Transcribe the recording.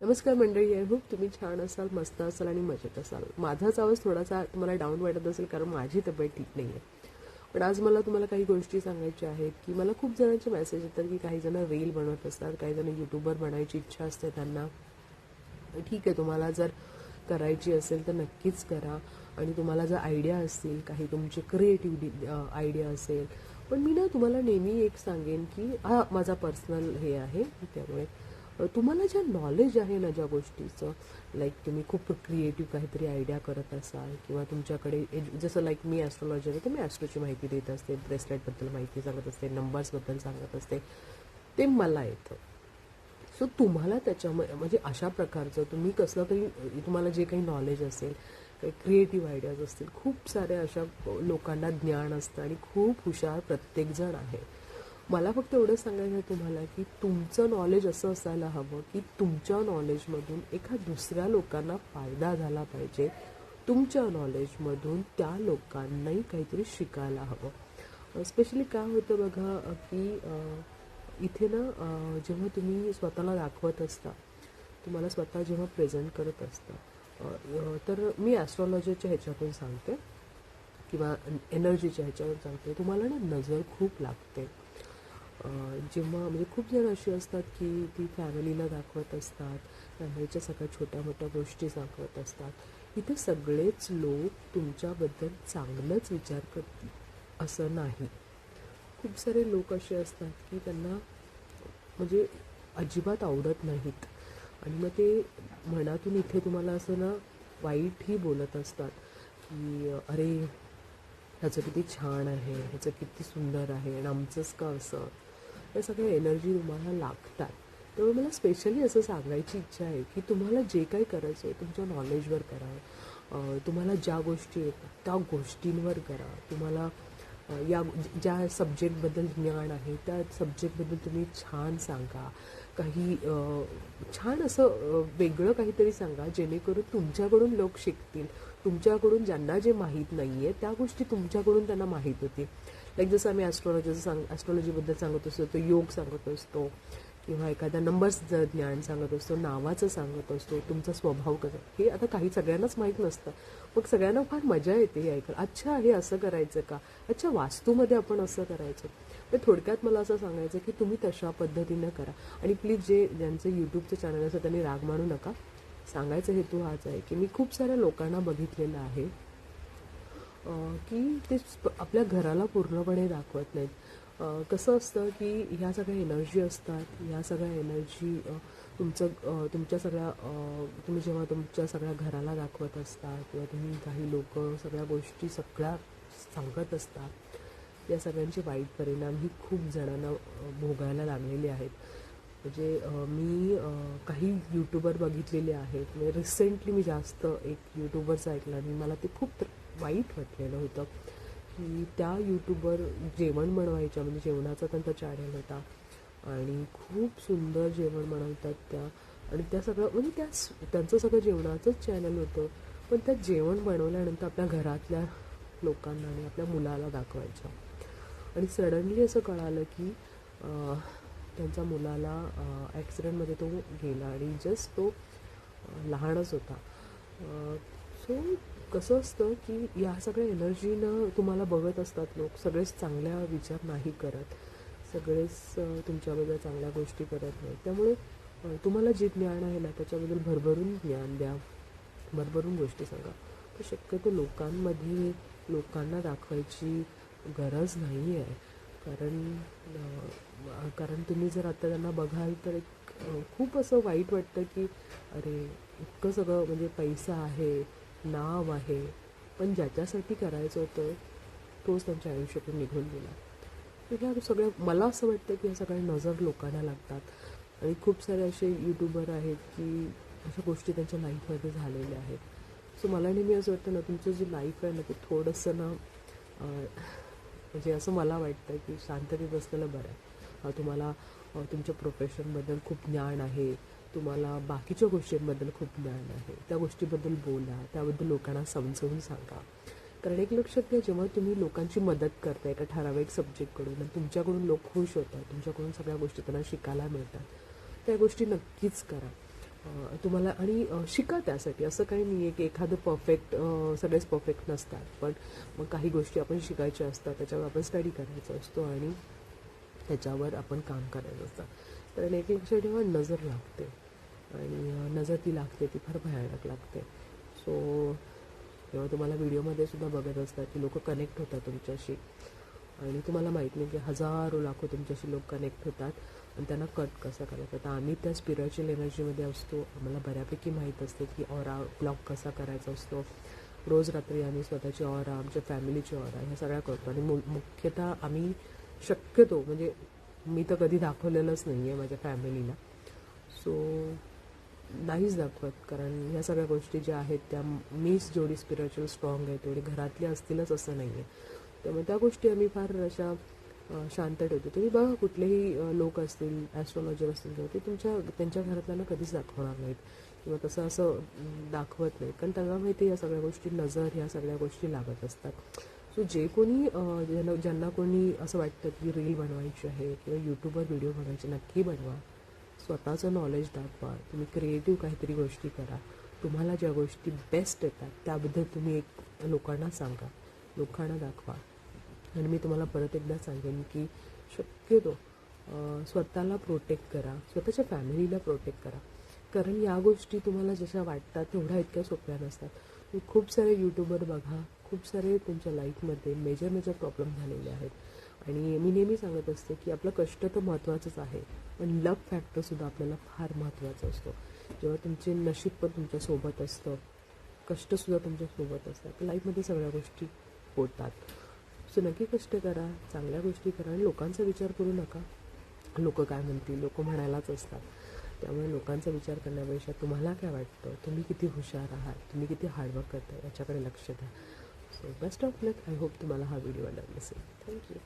नमस्कार मंडळी, I hope तुम्ही छान असाल, मस्त असाल आणि मजेत असाल. माझाच आवाज थोडासा तुम्हाला डाऊन वाटत असेल कारण माझी तब्येत ठीक नाही आहे. पण आज मला तुम्हाला काही गोष्टी सांगायच्या आहेत की मला खूप जणांचे मेसेज येतात की काही जण रील बनवत असतात, काही जण यूट्यूबर बनायची इच्छा असते त्यांना. ठीक आहे, तुम्हाला जर करायची असेल तर नक्कीच करा आणि तुम्हाला जर आयडिया असतील, काही तुमची क्रिएटिव्हिटी आयडिया असेल. पण मी ना तुम्हाला नेहमी एक सांगेन की हा माझा पर्सनल हे आहे, त्यामुळे तुम्हाला ज्या नॉलेज आहे ना ज्या गोष्टीचं, लाईक तुम्ही खूप क्रिएटिव्ह काहीतरी आयडिया करत असाल किंवा तुमच्याकडे जसं लाईक मी ॲस्ट्रॉलॉजर आहे तर मी ॲस्ट्रोची माहिती देत असते, ब्रेसलेटबद्दल माहिती सांगत असते, नंबर्सबद्दल सांगत असते, ते मला येतं. सो तुम्हाला त्याच्यामध्ये म्हणजे अशा प्रकारचं तुम्ही कसलं तरी तुम्हाला जे काही नॉलेज असेल, काही क्रिएटिव्ह आयडियाज असतील, खूप साऱ्या अशा लोकांना ज्ञान असतं आणि खूप हुशार प्रत्येकजण आहे. मला फक्त एवढं सांगायचं आहे तुम्हाला की तुमचं नॉलेज असं असायला हवं की तुमच्या नॉलेजमधून एका दुसऱ्या लोकांना फायदा झाला पाहिजे. तुमच्या नॉलेजमधून त्या लोकांनाही काहीतरी शिकायला हवं. स्पेशली काय होतं बघा की इथे ना जेव्हा तुम्ही स्वतःला दाखवत असता, तुम्हाला स्वतः जेव्हा प्रेझेंट करत असता, तर मी ॲस्ट्रॉलॉजीच्या ह्याच्यातून सांगते किंवा एनर्जीच्या ह्याच्यावर सांगते, तुम्हाला ना नजर खूप लागते. जेव्हा म्हणजे खूप जण अशी असतात की ती फॅमिलीला दाखवत असतात, फॅमिलीच्या सगळ्या छोट्या मोठ्या गोष्टी दाखवत असतात. इथे सगळेच लोक तुमच्याबद्दल चांगलंच विचार करतील असं नाही. खूप सारे लोक असे असतात की त्यांना म्हणजे अजिबात आवडत नाहीत आणि मग ते मनातून इथे तुम्हाला असं ना वाईटही बोलत असतात की अरे ह्याचं किती छान आहे, ह्याचं किती सुंदर आहे आणि आमचंच का असं. या सगळ्या एनर्जी तुम्हाला लागतात. त्यामुळे मला स्पेशली असं सांगायची इच्छा आहे की तुम्हाला जे काही करायचं आहे तुमच्या नॉलेजवर करा. तुम्हाला ज्या गोष्टी येतात त्या गोष्टींवर करा. तुम्हाला या ज्या सब्जेक्टबद्दल ज्ञान आहे त्या सब्जेक्टबद्दल तुम्ही छान सांगा. काही छान असं वेगळं काहीतरी सांगा जेणेकरून तुमच्याकडून लोक शिकतील. तुमच्याकडून ज्यांना जे माहीत नाही आहे त्या गोष्टी तुमच्याकडून त्यांना माहीत होतील. लाईक जसं आम्ही ॲस्ट्रॉलॉजीबद्दल सांगत असतो, तो योग सांगत असतो किंवा एखाद्या नंबर्सचं ज्ञान सांगत असतो, नावाचं सांगत असतो, तुमचा स्वभाव कसा, हे आता काही सगळ्यांनाच माहीत नसतं. मग सगळ्यांना फार मजा येते हे ऐकायला. अच्छा, हे असं करायचं का, अच्छा वास्तूमध्ये आपण असं करायचं. तर थोडक्यात मला असं सांगायचं की तुम्ही तशा पद्धतीनं करा. आणि प्लीज ज्यांचं यूट्यूबचं चॅनल असतं त्यांनी राग मानू नका. सांगायचा हेतू हाच आहे की मी खूप साऱ्या लोकांना बघितलेलं आहे की ते आपल्या घराला पूर्णपणे दाखवत नाहीत. कसं असतं की ह्या सगळ्या एनर्जी असतात, ह्या सगळ्या एनर्जी तुमच्या सगळ्या तुम्ही जेव्हा तुमच्या सगळ्या घराला दाखवत असता किंवा तुम्ही काही लोक सगळ्या गोष्टी सगळ्या सांगत असतात, या सगळ्यांचे वाईट परिणाम ही खूप जणांना भोगायला लागलेले आहेत. म्हणजे मी काही यूट्यूबर बघितलेले आहेत. म्हणजे रिसेंटली मी जास्त एक यूट्यूबरचं ऐकलं आणि मला ते खूप वाईट वाटलेलं होतं की त्या यूट्यूबर जेवण बनवायच्या, म्हणजे जेवणाचा त्यांचा चॅनल होता आणि खूप सुंदर जेवण बनवतात त्या. आणि त्या सगळं म्हणजे त्यांचं सगळं जेवणाचंच चॅनल होतं, पण त्या जेवण बनवल्यानंतर आपल्या घरातल्या लोकांना आणि आपल्या मुलाला दाखवायच्या. आणि सडनली असं कळालं की त्यांच्या मुलाला ॲक्सिडेंटमध्ये तो गेला आणि जस्ट तो लहानच होता. सो कसं असतं की या सगळ्या एनर्जीनं तुम्हाला बघत असतात लोक. सगळेच चांगल्या विचार नाही करत, सगळेच तुमच्याबद्दल चांगल्या गोष्टी करत नाहीत. त्यामुळे तुम्हाला जे ज्ञान आहे ना त्याच्याबद्दल भरभरून ज्ञान द्या, भरभरून गोष्टी सांगा. तर शक्यतो लोकांना दाखवायची गरज नाही आहे. कारण तुम्ही जर आता त्यांना बघाल तर एक खूप असं वाईट वाटतं की अरे इतकं सगळं म्हणजे पैसा आहे, नाव आहे, पण ज्याच्यासाठी करायचं होतं तोच त्यांच्या आयुष्यातून निघून गेला. तर ह्या सगळ्या मला असं वाटतं की ह्या सगळ्या नजर लोकांना लागतात आणि खूप सारे असे यूट्यूबर आहेत की अशा गोष्टी त्यांच्या लाईफमध्ये झालेल्या आहेत. सो मला नेहमी असं वाटतं ना, तुमचं जे लाईफ आहे ना ते थोडंसं ना म्हणजे असं मला वाटतं की शांततेत असलेलं बरं आहे. तुम्हाला तुमच्या प्रोफेशनबद्दल खूप ज्ञान आहे, तुम्हाला बाकीच्या गोष्टींबद्दल खूप ज्ञान आहे, त्या गोष्टीबद्दल बोला, त्याबद्दल लोकांना समजावून सांगा. कारण एक लक्षात घ्या, जेव्हा तुम्ही लोकांची मदत करता एका ठराविक सब्जेक्टकडून आणि तुमच्याकडून लोक खुश होतात, तुमच्याकडून सगळ्या गोष्टी त्यांना शिकायला मिळतात, त्या गोष्टी नक्कीच करा. तुम्हाला आणि शिका त्यासाठी. असं काही नाही आहे की एखादं परफेक्ट, सगळेच परफेक्ट नसतात, पण मग काही गोष्टी आपण शिकायच्या असतात, त्याच्यावर आपण स्टडी करायचा असतो आणि त्याच्यावर आपण काम करायचं असतं. कारण एक एक लक्षात ठेवा, नजर लागते आणि नजर ती लागते ती फार भयानक लागते. सो तेव्हा तुम्हाला व्हिडिओमध्ये सुद्धा बघत असतात की लोक कनेक्ट होतात तुमच्याशी आणि तुम्हाला माहीत नाही की हजारो लाखो तुमच्याशी लोक कनेक्ट होतात आणि त्यांना कट कसं करायचं. तर आम्ही त्या स्पिरिच्युअल एनर्जीमध्ये असतो, आम्हाला बऱ्यापैकी माहीत असते की ऑरा ब्लॉक कसा करायचा असतो. रोज रात्री आम्ही स्वतःची ऑरा, आमच्या फॅमिलीची ऑरा ह्या सगळ्या करतो आणि मुख्यतः आम्ही शक्यतो, म्हणजे मी तर कधी दाखवलेलंच नाही आहे माझ्या फॅमिलीला, सो नाहीच दाखवत. कारण ह्या सगळ्या गोष्टी ज्या आहेत त्या मीच जेवढी स्पिरिच्युअल स्ट्रॉंग आहे तेवढी घरातली असतीलच असं नाही आहे. त्यामुळे त्या गोष्टी आम्ही फार अशा शांत ठेवतो. तुम्ही बघा कुठलेही लोक असतील, ॲस्ट्रॉलॉजर असतील किंवा ते त्यांच्या घरातल्यांना कधीच दाखवणार नाहीत किंवा तसं असं दाखवत नाहीत, कारण त्यांना माहिती आहे या सगळ्या गोष्टी, नजर ह्या सगळ्या गोष्टी लागत असतात. सो जे कोणी ज्यांना कोणी असं वाटतं की रील बनवायची आहे किंवा यूट्यूबवर व्हिडिओ बनवायचे, नक्की बनवा. स्वतःचं नॉलेज दाखवा, तुम्ही क्रिएटिव्ह काहीतरी गोष्टी करा. तुम्हाला ज्या गोष्टी बेस्ट येतात त्याबद्दल तुम्ही एक लोकांना सांगा, लोकांना दाखवा. आणि मी तुम्हाला परत एकदा सांगेन की शक्यतो स्वतःला प्रोटेक्ट करा, स्वतःच्या फॅमिलीला प्रोटेक्ट करा. कारण या गोष्टी तुम्हाला जशा वाटतात तेवढ्या इतक्या सोप्या नसतात. तुम्ही खूप सारे यूट्यूबर बघा, खूप सारे तुमच्या लाईफमध्ये मेजर प्रॉब्लेम झालेले आहेत. आणि मी नेहमी सांगत असते की आपलं कष्ट तर महत्त्वाचंच आहे, पण लक फॅक्टरसुद्धा आपल्याला फार महत्त्वाचा असतो. जेव्हा तुमचे नशीब पण तुमच्यासोबत असतं, कष्टसुद्धा तुमच्यासोबत असतात, तर लाईफमध्ये सगळ्या गोष्टी होतात. सो नक्की कष्ट करा, चांगल्या गोष्टी करा आणि लोकांचा विचार करू नका. लोक काय म्हणतील, लोक म्हणायलाच असतात. त्यामुळे लोकांचा विचार करण्यापेक्षा तुम्हाला काय वाटतं, तुम्ही किती हुशार आहात, तुम्ही किती हार्डवर्क करताय याच्याकडे लक्ष द्या. So best of luck. I hope तुम्हाला हा व्हिडिओ आवडला असेल. थँक्यू.